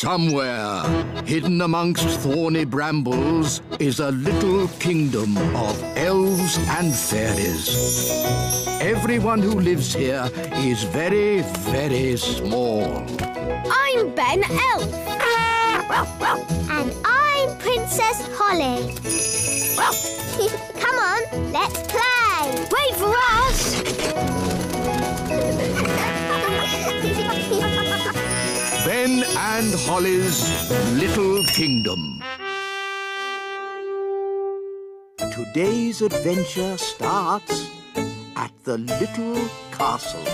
Somewhere, hidden amongst thorny brambles, is a little kingdom of elves and fairies. Everyone who lives here is very, very small. I'm Ben Elf. And I'm Princess Holly. Come on, let's play. Wait for us. Ben and Holly's Little Kingdom. Today's adventure starts at the little castle.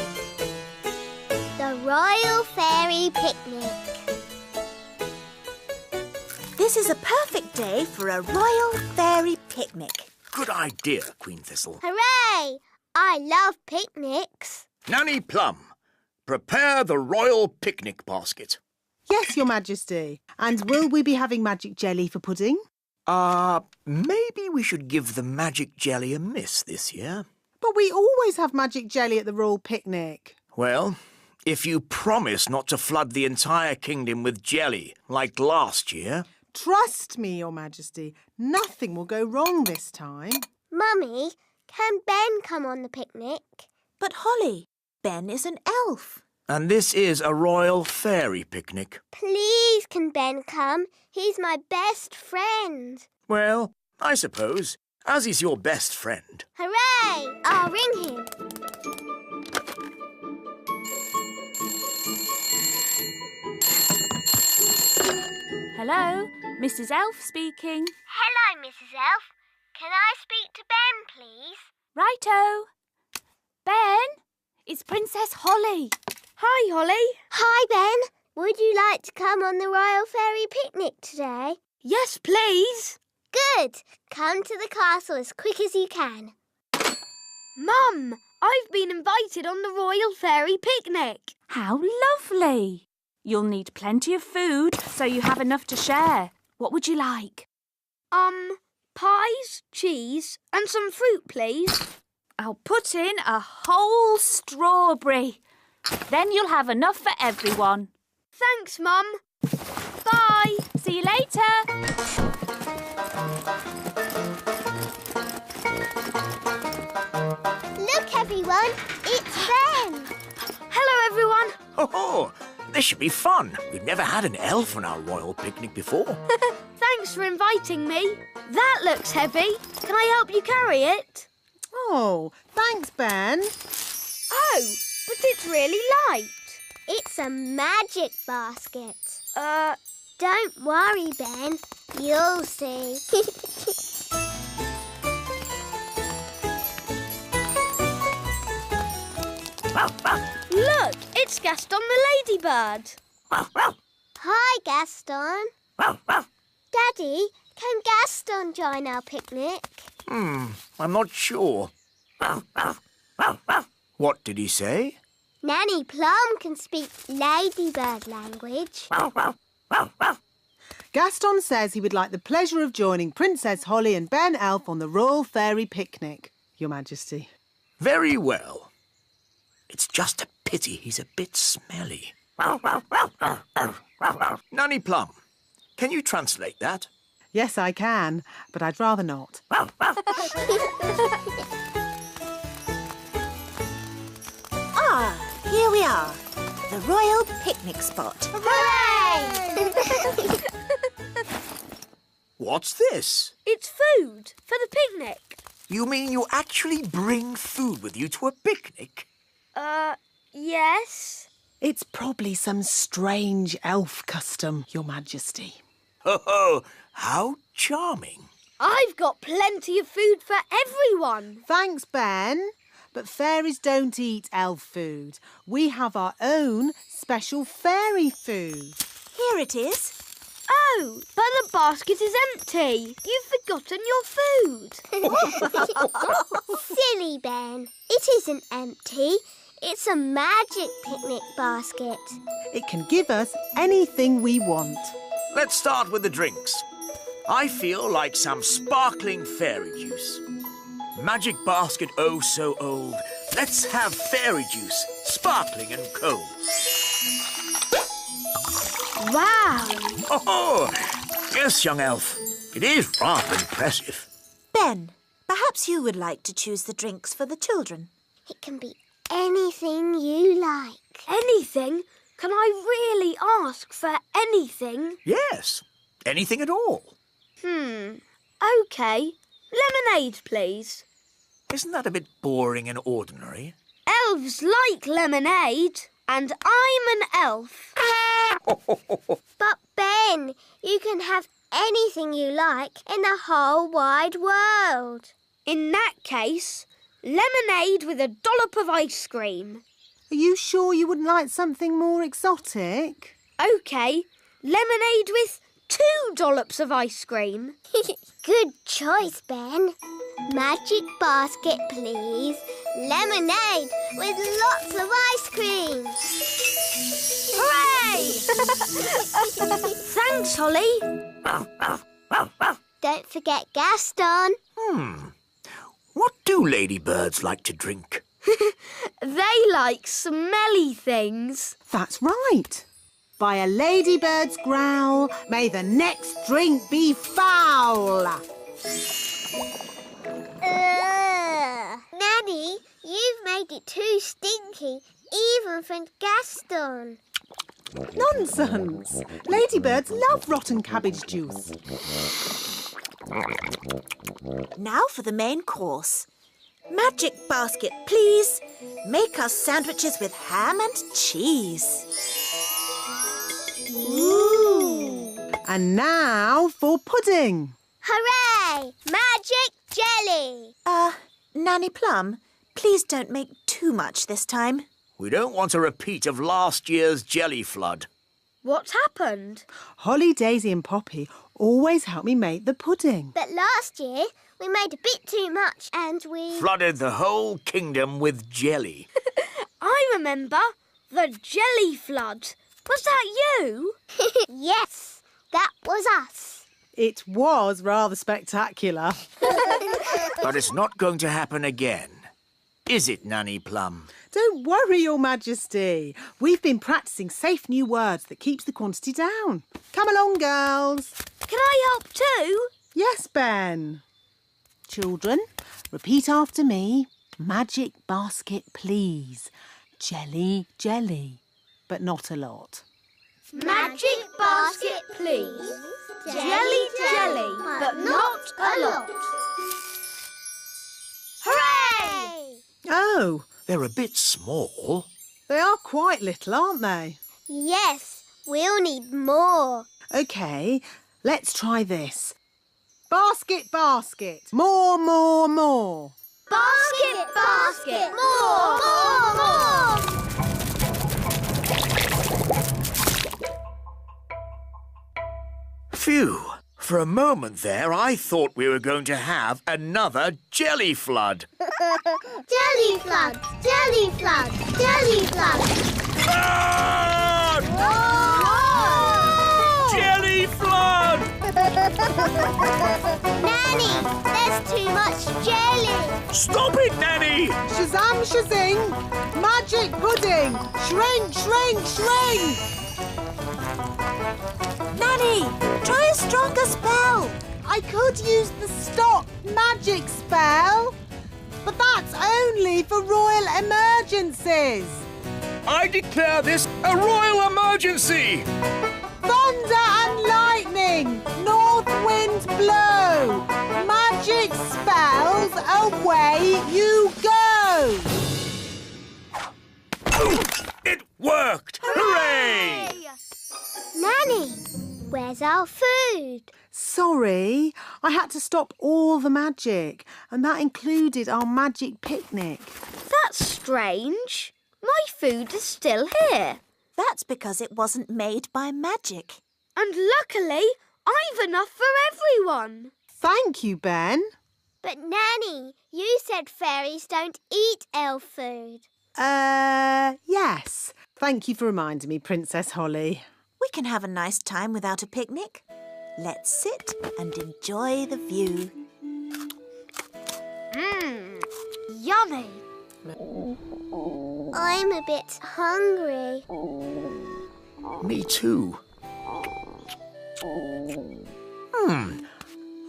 The Royal Fairy Picnic. This is a perfect day for a Royal Fairy Picnic. Good idea, Queen Thistle. Hooray! I love picnics. Nanny Plum, prepare the royal picnic basket. Yes, Your Majesty. And will we be having magic jelly for pudding? Maybe we should give the magic jelly a miss this year. But we always have magic jelly at the royal picnic. Well, if you promise not to flood the entire kingdom with jelly, like last year... Trust me, Your Majesty. Nothing will go wrong this time. Mummy, can Ben come on the picnic? But Holly, Ben is an elf. And this is a royal fairy picnic. Please, can Ben come? He's my best friend. Well, I suppose, as he's your best friend. Hooray! I'll ring him. Hello, Mrs. Elf speaking. Hello, Mrs. Elf. Can I speak to Ben, please? Righto. Ben, it's Princess Holly. Hi, Holly. Hi, Ben. Would you like to come on the Royal Fairy Picnic today? Yes, please. Good. Come to the castle as quick as you can. Mum, I've been invited on the Royal Fairy Picnic. How lovely. You'll need plenty of food so you have enough to share. What would you like? Pies, cheese and some fruit, please. I'll put in a whole strawberry. Then you'll have enough for everyone. Thanks, Mum. Bye. See you later. Look, everyone. It's Ben. Hello, everyone. Oh, this should be fun. We've never had an elf on our royal picnic before. Thanks for inviting me. That looks heavy. Can I help you carry it? Oh, thanks, Ben. Oh, but it's really light. It's a magic basket. Don't worry, Ben. You'll see. Look, it's Gaston the ladybird. Hi, Gaston. Daddy, can Gaston join our picnic? I'm not sure. What did he say? Nanny Plum can speak ladybird language. Gaston says he would like the pleasure of joining Princess Holly and Ben Elf on the Royal Fairy Picnic, Your Majesty. Very well. It's just a pity he's a bit smelly. Nanny Plum, can you translate that? Yes, I can, but I'd rather not. Here we are. The Royal Picnic spot. Hooray! What's this? It's food for the picnic. You mean you actually bring food with you to a picnic? Yes. It's probably some strange elf custom, Your Majesty. Oh, how charming. I've got plenty of food for everyone. Thanks, Ben. But fairies don't eat elf food. We have our own special fairy food. Here it is. Oh, but the basket is empty. You've forgotten your food. Silly Ben. It isn't empty. It's a magic picnic basket. It can give us anything we want. Let's start with the drinks. I feel like some sparkling fairy juice. Magic basket oh so old. Let's have fairy juice, sparkling and cold. Wow! Oh, yes, young elf. It is rather impressive. Ben, perhaps you would like to choose the drinks for the children. It can be anything you like. Anything? Can I really ask for anything? Yes, anything at all. OK. Lemonade, please. Isn't that a bit boring and ordinary? Elves like lemonade, and I'm an elf. But Ben, you can have anything you like in the whole wide world. In that case, lemonade with a dollop of ice cream. Are you sure you wouldn't like something more exotic? OK, lemonade with 2 dollops of ice cream. Good choice, Ben. Magic basket, please. Lemonade with lots of ice cream. Hooray! Thanks, Holly. Don't forget Gaston. What do ladybirds like to drink? They like smelly things. That's right. By a ladybird's growl, may the next drink be foul. Nanny, you've made it too stinky, even for Gaston. Nonsense. Ladybirds love rotten cabbage juice. Now for the main course. Magic basket, please. Make us sandwiches with ham and cheese. Ooh! And now for pudding. Hooray! Magic jelly! Nanny Plum, please don't make too much this time. We don't want a repeat of last year's jelly flood. What's happened? Holly, Daisy and Poppy always help me make the pudding. But last year, we made a bit too much and we... Flooded the whole kingdom with jelly. I remember. The jelly flood. Was that you? Yes, that was us. It was rather spectacular. But it's not going to happen again. Is it, Nanny Plum? Don't worry, Your Majesty. We've been practising safe new words that keeps the quantity down. Come along, girls. Can I help too? Yes, Ben. Children, repeat after me. Magic basket, please. Jelly, jelly. But not a lot. Magic basket, please. Jelly, jelly, but not a lot. Hooray! Oh, They're a bit small. they are quite little, aren't they? Yes, we'll need more. OK, let's try this. Basket, basket. More, more, more. Basket, basket, more, more, more. Phew. For a moment there, I thought we were going to have another jelly flood. Jelly flood, jelly flood, jelly flood. Flood! Jelly flood! Nanny, there's too much jelly. Stop it, Nanny! Shazam, shazing. Magic pudding. Shrink, shrink, shrink. Nanny, try a stronger spell. I could use the stop magic spell, but that's only for royal emergencies. I declare this a royal emergency! Thunder and lightning, north wind blow. Magic spells, away you go. It worked! Hooray! Nanny, where's our food? Sorry, I had to stop all the magic, and that included our magic picnic. That's strange. My food is still here. That's because it wasn't made by magic. And luckily, I've enough for everyone. Thank you, Ben. But Nanny, you said fairies don't eat elf food. Yes. Thank you for reminding me, Princess Holly. We can have a nice time without a picnic. Let's sit and enjoy the view. Yummy. I'm a bit hungry. Me too.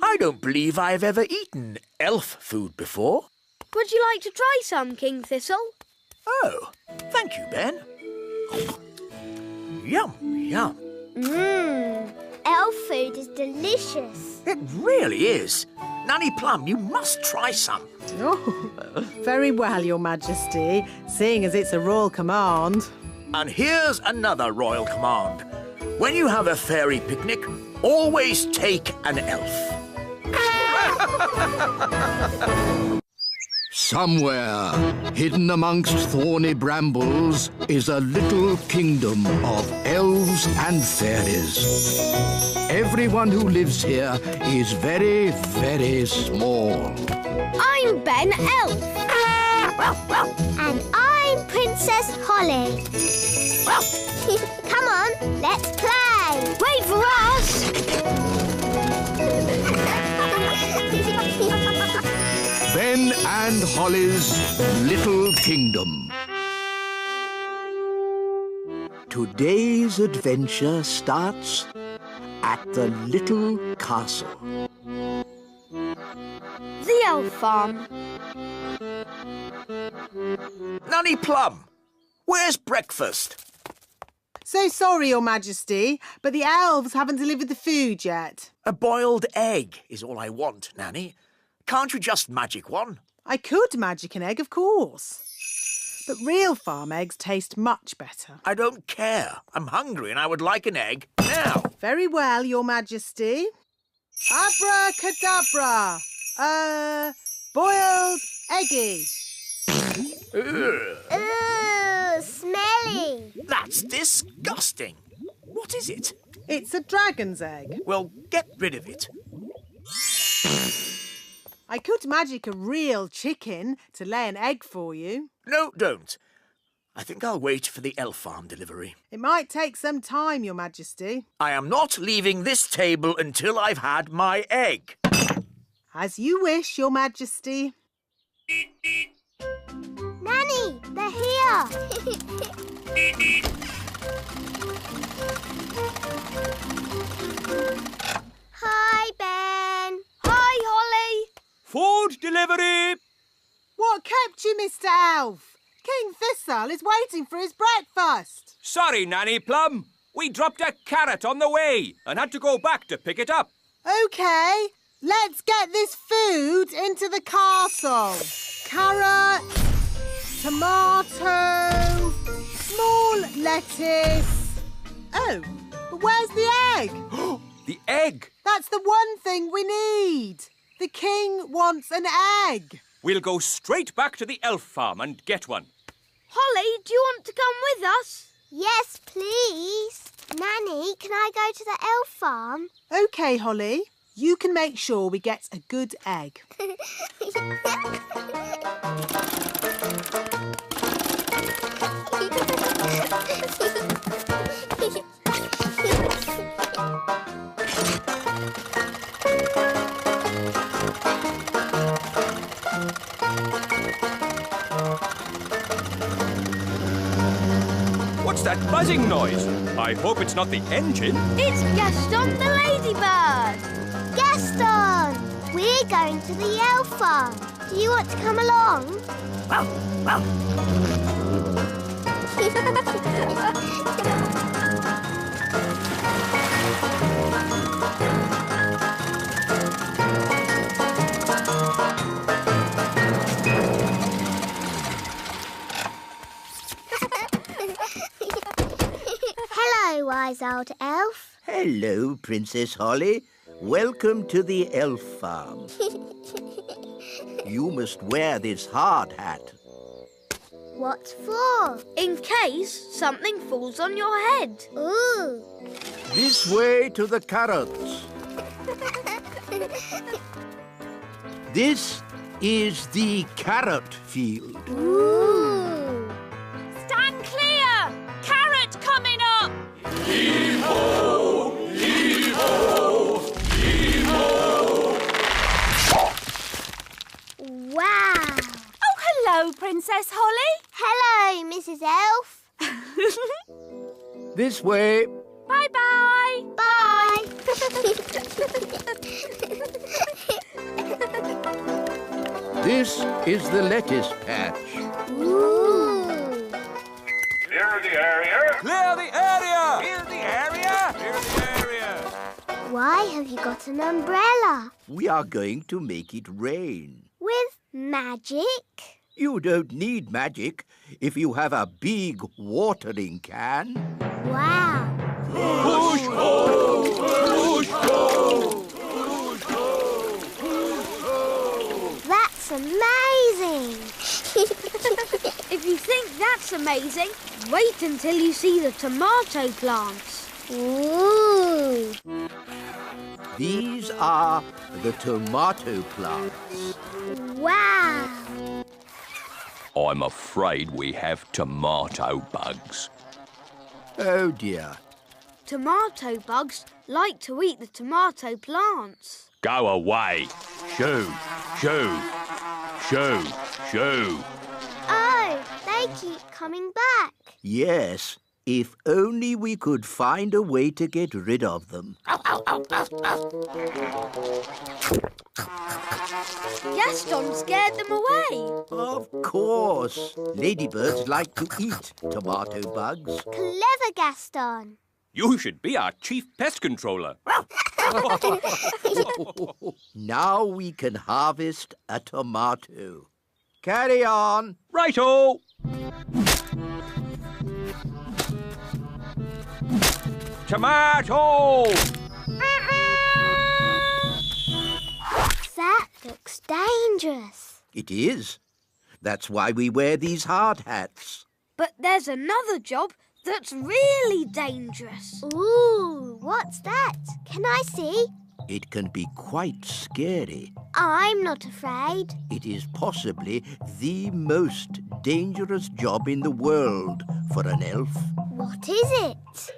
I don't believe I've ever eaten elf food before. Would you like to try some, King Thistle? Oh, thank you, Ben. Yum, yum. Elf food is delicious. It really is. Nanny Plum, you must try some. Oh, very well, Your Majesty, seeing as it's a royal command. And here's another royal command. When you have a fairy picnic, always take an elf. Somewhere, hidden amongst thorny brambles, is a little kingdom of elves and fairies. Everyone who lives here is very, very small. I'm Ben Elf. And I'm Princess Holly. Come on, let's play. Wait for us. Ben and Holly's Little Kingdom. Today's adventure starts at the little castle. The elf farm. Nanny Plum, where's breakfast? So sorry, Your Majesty, but the elves haven't delivered the food yet. A boiled egg is all I want, Nanny. Can't you just magic one? I could magic an egg, of course. But real farm eggs taste much better. I don't care. I'm hungry and I would like an egg now. Very well, Your Majesty. Abracadabra! Boiled eggy. Ugh, Ooh, smelly. that's disgusting. What is it? It's a dragon's egg. Well, get rid of it. I could magic a real chicken to lay an egg for you. No, don't. I think I'll wait for the elf farm delivery. It might take some time, Your Majesty. I am not leaving this table until I've had my egg. As you wish, Your Majesty. Nanny, they're here. Hi, Ben. Hi, Holly. Food delivery! What kept you, Mr. Elf? King Thistle is waiting for his breakfast. Sorry, Nanny Plum. We dropped a carrot on the way and had to go back to pick it up. OK, let's get this food into the castle. Carrot, tomato, small lettuce. Oh, but where's the egg? The egg! That's the one thing we need. The king wants an egg. We'll go straight back to the elf farm and get one. Holly, do you want to come with us? Yes, please. Nanny, can I go to the elf farm? OK, Holly. You can make sure we get a good egg. What's that buzzing noise? I hope it's not the engine. It's Gaston the ladybird. Gaston! We're going to the elf farm. Do you want to come along? Hello, wise old elf. Hello, Princess Holly. Welcome to the elf farm. You must wear this hard hat. What for? In case something falls on your head. Ooh. This way to the carrots. This is the carrot field. Ooh. Stand clear! Carrot coming up! Wow. Oh, hello, Princess Holly. Hello, Mrs. Elf. This way. Bye-bye. Bye. This is the lettuce patch. Ooh. Clear the area. Clear the area! Clear the area! Clear the area! Why have you got an umbrella? We are going to make it rain. With magic? You don't need magic if you have a big watering can. Wow. Push ho! Push ho! Push ho! That's amazing. If you think that's amazing, wait until you see the tomato plants. Ooh. These are the tomato plants. Wow. I'm afraid we have tomato bugs. Oh dear. Tomato bugs like to eat the tomato plants. Go away. Shoo, shoo, shoo, shoo. Oh, they keep coming back. Yes, if only we could find a way to get rid of them. Gaston scared them away. Of course. Ladybirds like to eat tomato bugs. Clever Gaston. You should be our chief pest controller. Now we can harvest a tomato. Carry on. Righto! Tomato! That looks dangerous. It is. That's why we wear these hard hats. But there's another job that's really dangerous. Ooh, what's that? Can I see? It can be quite scary. I'm not afraid. It is possibly the most dangerous job in the world for an elf. What is it?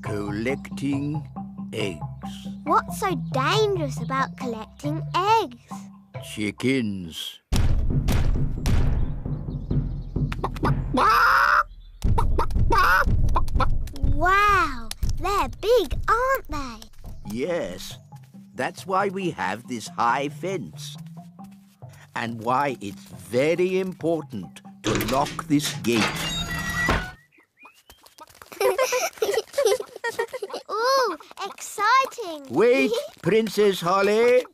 Collecting eggs. What's so dangerous about collecting eggs? Chickens. Wow, they're big, aren't they? Yes, that's why we have this high fence. And why it's very important to lock this gate. Ooh, exciting. Wait, Princess Holly.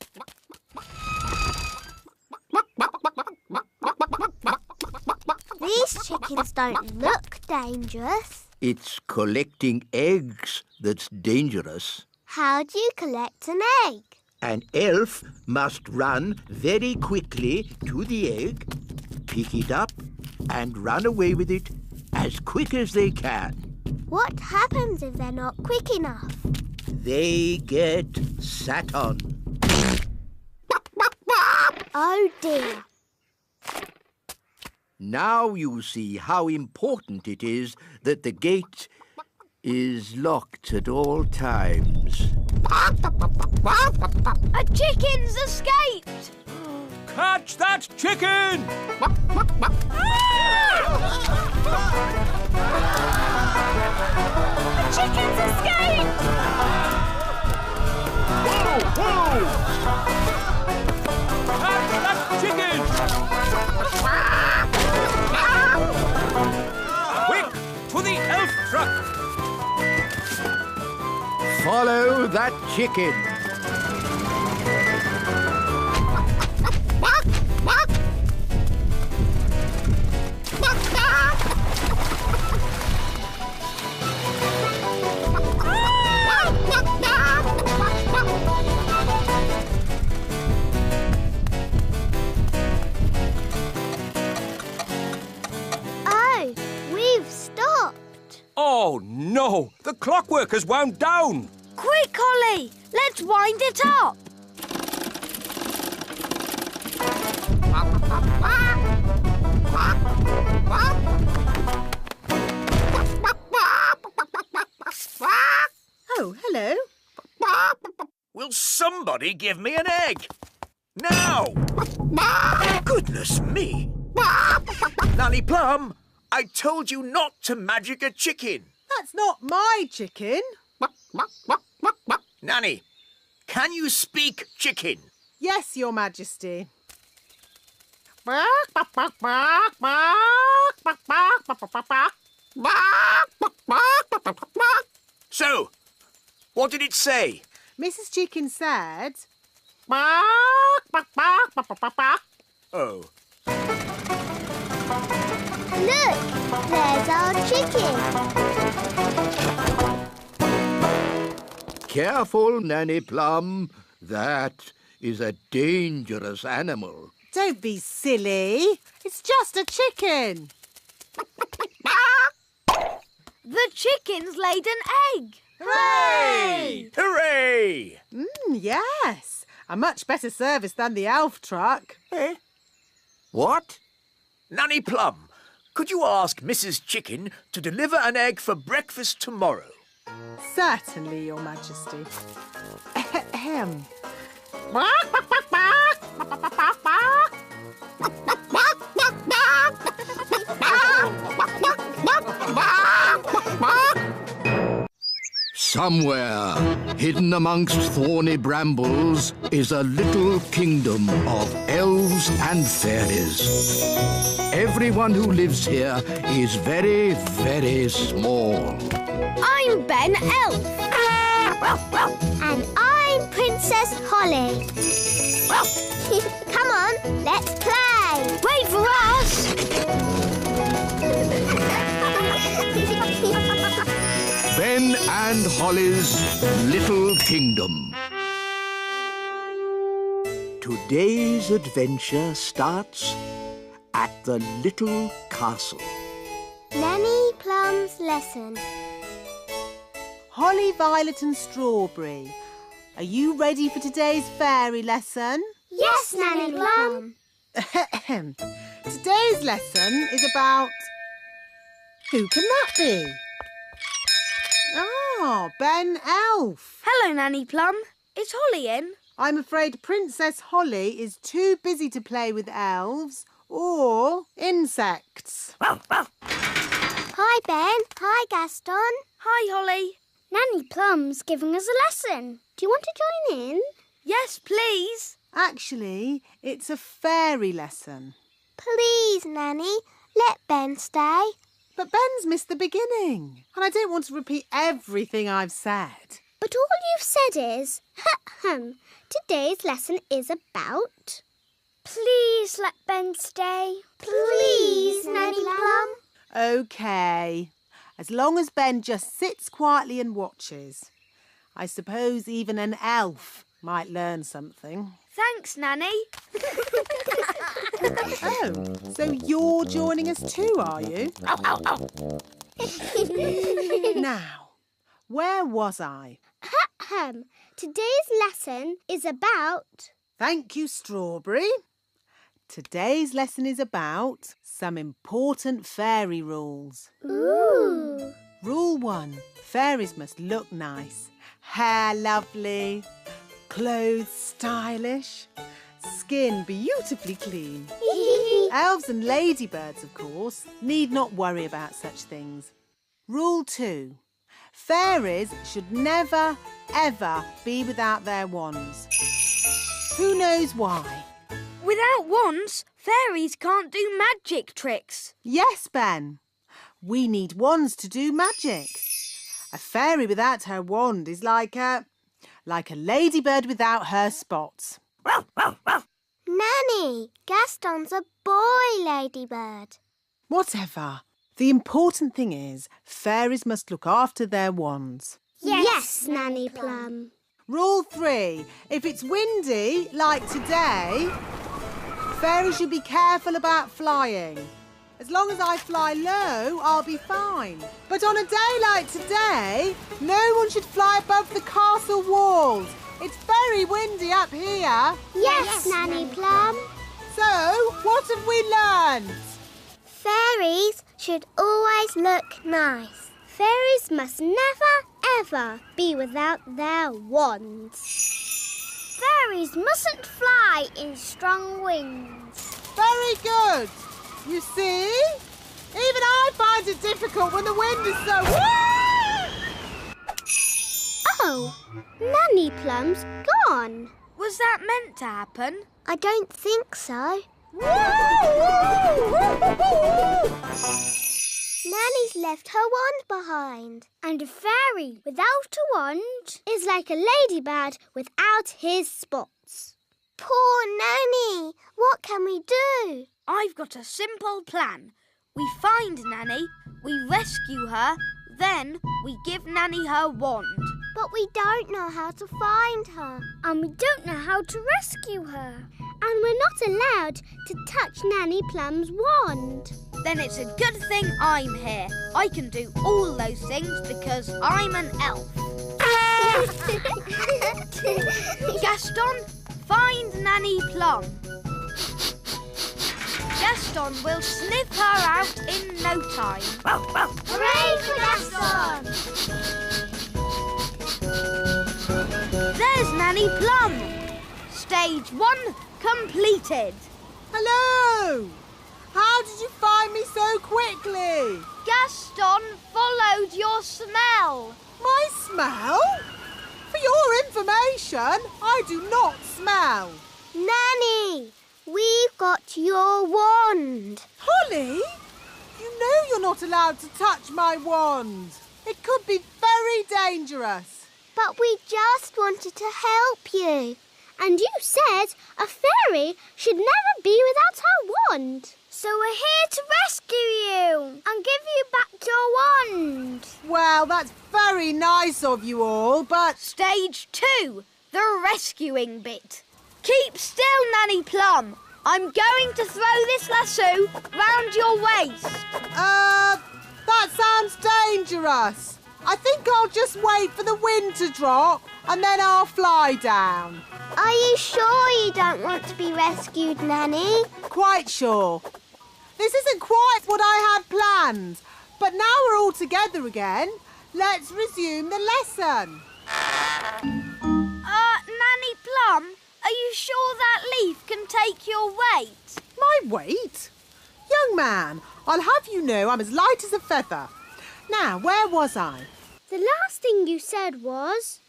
These chickens don't look dangerous. It's collecting eggs that's dangerous. How do you collect an egg? An elf must run very quickly to the egg, pick it up, and run away with it as quick as they can. What happens if they're not quick enough? They get sat on. Oh dear. Now you see how important it is that the gate is locked at all times. A chicken's escaped! Catch that chicken! The chicken's escaped! Catch that chicken! Quick, to the elf truck! Follow that chicken. Oh, we've stopped. Oh, no! The clockwork has wound down! Quick, Holly! Let's wind it up! Oh, hello. Will somebody give me an egg? Now! Goodness me! Nanny Plum, I told you not to magic a chicken. That's not my chicken. Nanny, can you speak chicken? Yes, Your Majesty. So, what did it say? Mrs. Chicken said... Oh. Look, there's our chicken. Careful, Nanny Plum. That is a dangerous animal. Don't be silly. It's just a chicken. The chicken's laid an egg. Hooray! Hooray! Yes. A much better service than the elf truck. Eh? What? Nanny Plum, could you ask Mrs. Chicken to deliver an egg for breakfast tomorrow? Certainly, Your Majesty. Ahem. Somewhere, hidden amongst thorny brambles, is a little kingdom of elves and fairies. Everyone who lives here is very, very small. I'm Ben Elf. And I'm Princess Holly. Come on, let's play. Wait for us. Ben and Holly's Little Kingdom. Today's adventure starts at the little castle. Nanny Plum's lesson. Holly, Violet and Strawberry, are you ready for today's fairy lesson? Yes, Nanny Plum. Today's lesson is about... Who can that be? Ah, Ben Elf. Hello, Nanny Plum. Is Holly in? I'm afraid Princess Holly is too busy to play with elves or insects. Hi, Ben. Hi, Gaston. Hi, Holly. Nanny Plum's giving us a lesson. Do you want to join in? Yes, please. Actually, it's a fairy lesson. Please, Nanny, let Ben stay. But Ben's missed the beginning, and I don't want to repeat everything I've said. But all you've said is, today's lesson is about... Please let Ben stay. Please, Nanny Plum. OK. As long as Ben just sits quietly and watches. I suppose even an elf might learn something. Thanks, Nanny. Oh, so you're joining us too, are you? Now, where was I? Today's lesson is about... Thank you, Strawberry. Today's lesson is about some important fairy rules. Ooh. Rule 1. Fairies must look nice. Hair lovely. Clothes stylish. Skin beautifully clean. Elves and ladybirds, of course, need not worry about such things. Rule 2. Fairies should never, ever be without their wands. Who knows why? Without wands, fairies can't do magic tricks. Yes, Ben. We need wands to do magic. A fairy without her wand is like a ladybird without her spots. Nanny, Gaston's a boy ladybird. Whatever. The important thing is fairies must look after their wands. Yes, Nanny Plum. Rule 3. If it's windy, like today, fairies should be careful about flying. As long as I fly low, I'll be fine. But on a day like today, no one should fly above the castle walls. It's very windy up here. Yes, Nanny Plum. So, what have we learned? Fairies should always look nice. Fairies must never, ever be without their wands. Fairies mustn't fly in strong winds. Very good. You see? Even I find it difficult when the wind is so... Oh, Nanny Plum's gone. Was that meant to happen? I don't think so. Nanny's left her wand behind. And a fairy without a wand is like a ladybird without his spots. Poor Nanny! What can we do? I've got a simple plan. We find Nanny, we rescue her, then we give Nanny her wand. But we don't know how to find her. And we don't know how to rescue her. And we're not allowed to touch Nanny Plum's wand. Then it's a good thing I'm here. I can do all those things because I'm an elf. Gaston, find Nanny Plum. Gaston will sniff her out in no time. Hooray for Gaston! There's Nanny Plum. Stage 1 completed. Hello! How did you find me so quickly? Gaston followed your smell. My smell? For your information, I do not smell. Nanny, we've got your wand. Holly, you know you're not allowed to touch my wand. It could be very dangerous. But we just wanted to help you. And you said a fairy should never be without her wand. So we're here to rescue you and give you back your wand. Well, that's very nice of you all, but... Stage 2, the rescuing bit. Keep still, Nanny Plum. I'm going to throw this lasso round your waist. That sounds dangerous. I think I'll just wait for the wind to drop and then I'll fly down. Are you sure you don't want to be rescued, Nanny? Quite sure. This isn't quite what I had planned, but now we're all together again. Let's resume the lesson. Nanny Plum, are you sure that leaf can take your weight? My weight? Young man, I'll have you know I'm as light as a feather. Now, where was I? The last thing you said was,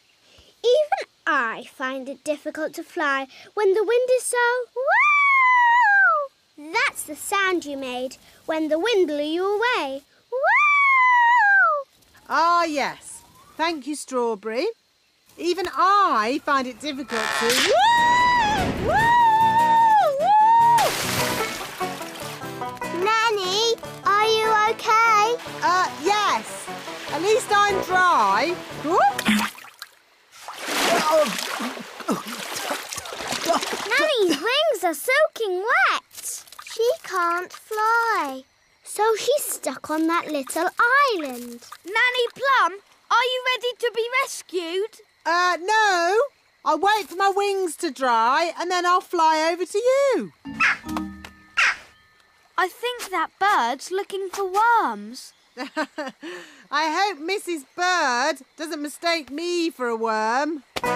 even I find it difficult to fly when the wind is so... Wow! That's the sound you made when the wind blew you away. Wow! Ah, yes. Thank you, Strawberry. Even I find it difficult to... Woo! Nanny, are you okay? Yes. At least I'm dry. Nanny's wings are soaking wet. She can't fly. So she's stuck on that little island. Nanny Plum, are you ready to be rescued? No. I'll wait for my wings to dry and then I'll fly over to you. I think that bird's looking for worms. I hope Mrs. Bird doesn't mistake me for a worm. Woo! Woo!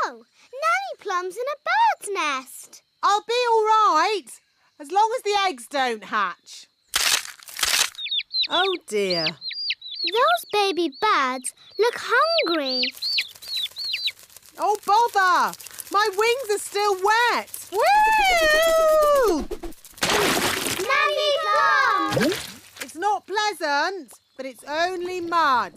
Oh, Nanny Plum's in a bird's nest. I'll be all right, as long as the eggs don't hatch. Oh, dear. Those baby birds look hungry. Oh, bother! My wings are still wet. Woo! Nanny Plum! It's not pleasant, but it's only mud.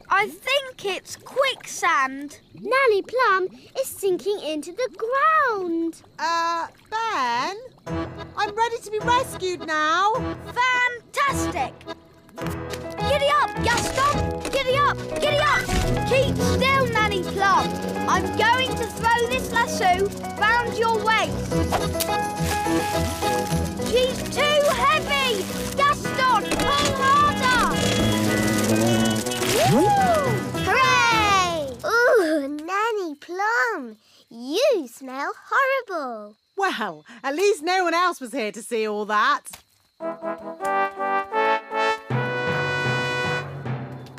I think it's quicksand. Nanny Plum is sinking into the ground. Ben? I'm ready to be rescued now. Fantastic! Giddy up, Gaston! Giddy up! Giddy up! Keep still, Nanny Plum. I'm going to throw this lasso round your waist. She's too heavy! Gaston, pull harder! Hooray! Ooh, Nanny Plum, you smell horrible. Well, at least no one else was here to see all that.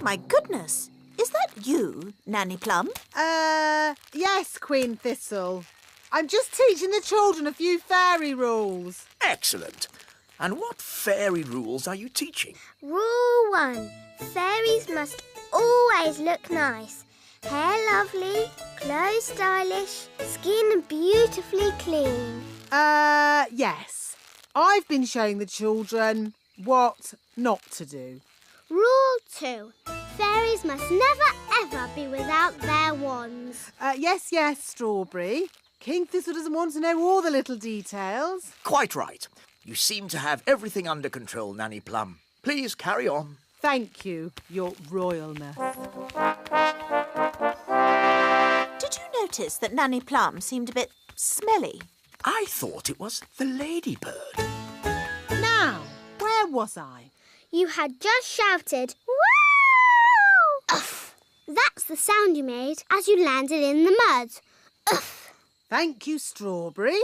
My goodness, is that you, Nanny Plum? Yes, Queen Thistle. I'm just teaching the children a few fairy rules. Excellent. And what fairy rules are you teaching? Rule 1. Fairies must always look nice. Hair lovely, clothes stylish, skin beautifully clean. Yes. I've been showing the children what not to do. Rule 2. Fairies must never ever be without their wands. Yes, Strawberry. King Thistle doesn't want to know all the little details. Quite right. You seem to have everything under control, Nanny Plum. Please carry on. Thank you, Your Royalness. Did you notice that Nanny Plum seemed a bit smelly? I thought it was the ladybird. Now, where was I? You had just shouted, "Wow!" Uff. That's the sound you made as you landed in the mud. Uff. Thank you, Strawberry.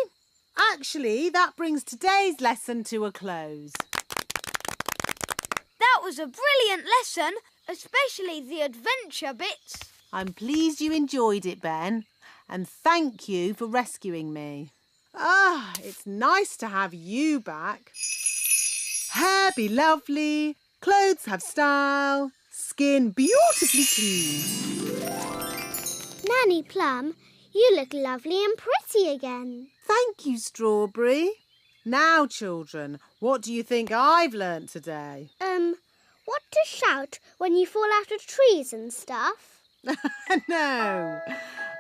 Actually, that brings today's lesson to a close. That was a brilliant lesson, especially the adventure bits. I'm pleased you enjoyed it, Ben, and thank you for rescuing me. It's nice to have you back. Hair be lovely, clothes have style, skin beautifully clean. Nanny Plum, you look lovely and pretty again. Thank you, Strawberry. Now, children, what do you think I've learnt today? What to shout when you fall out of trees and stuff? No.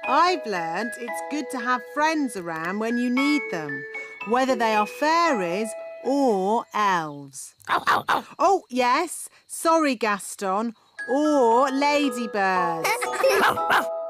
I've learnt it's good to have friends around when you need them, whether they are fairies or elves. Ow, ow, ow. Oh, yes. Sorry, Gaston. Or ladybirds. Ow, ow.